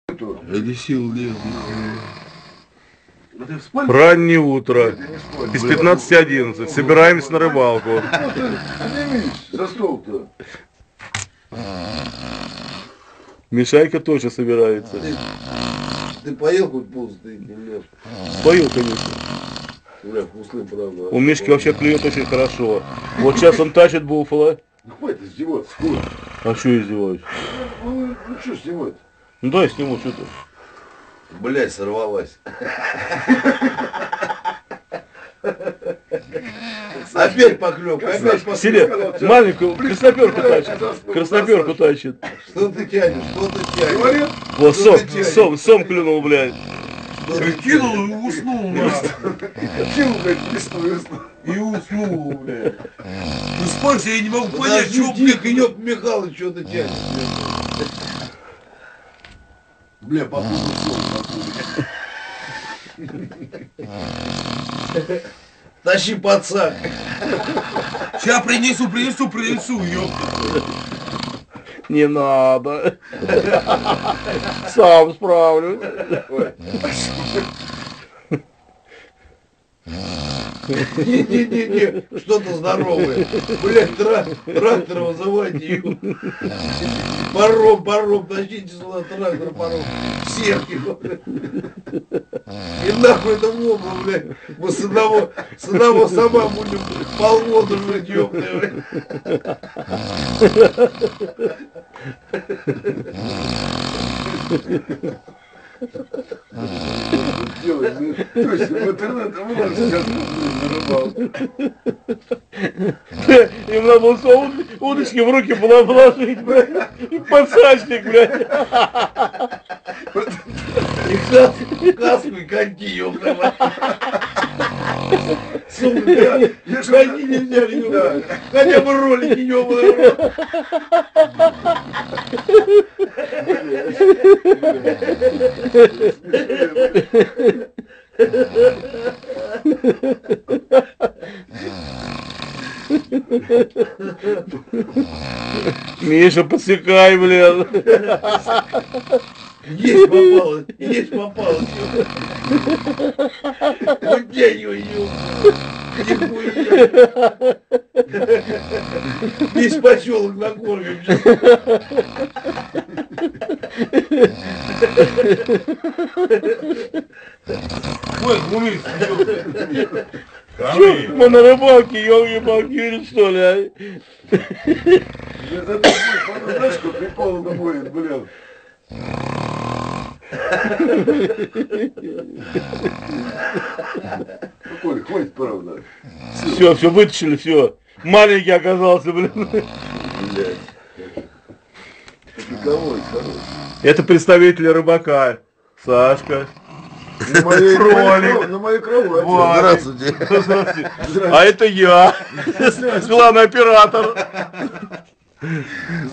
Или сил нет. Раннее утро. Без 15:11. Собираемся на рыбалку. Ну ты поднимись за стол-то. Мишайка тоже собирается. Ты поел хоть ползай немножко? Поел, конечно. Бля, вкусный, правда. У Мишки вообще клюет очень хорошо. Вот сейчас он тащит буфало. Ну хватит издеваться, скоро. А что издеваюсь? Ну что снимать? Ну дай сниму, что ты. Блять, сорвалась. Опять поклёвка, опять поклёвка. Селе, маленькую красноперку тащит. Красноперку тащит. Что ты тянешь, что ты тянешь? Говорит, Вот сом клюнул, блядь. Кинул и уснул, нахуй. кинул, блядь, весну. И уснул, блядь. Ну спорься, я не могу понять, Подожди, что, тихо, блядь, ёб Михалыч, что ты тянешь? Бля, покуда сон, Тащи пацак. Сейчас принесу, ёпта. Не надо. Сам справлюсь. Не, что-то здоровое. Блядь, трактор вызывайте. Паром, тащите сюда трактор, паром. Всех его. И нахуй это в оба, блядь. Мы с одного сама будем полгода жить, ёпта. делай. Точно, в интернет выложи сейчас на рыбалку. Им надо было удочки в руки положить, блядь. И подсачник, блядь. И каску и коньки, ёпта. Сука, коньки не взяли, ёпта. Хотя бы ролики, ёпта. Миша, подсекай, блядь. Есть попалось. Вот я ее, нихуя. Весь поселок накормим. Ой, умеешь, Чё, мы на рыбалке, ёлки-палки, что ли, а? Это ты знаешь, что прикол будет, блин. Ну, Коля, хватит, правда. Все, вытащили, все. Маленький оказался, блин. Блядь. Пиковой, хороший. Это представители рыбака. Сашка. На моей Кролик. На моей кровати. Ваня. Здравствуйте. А это я. Главный оператор.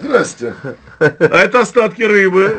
Здрасте. А это остатки рыбы.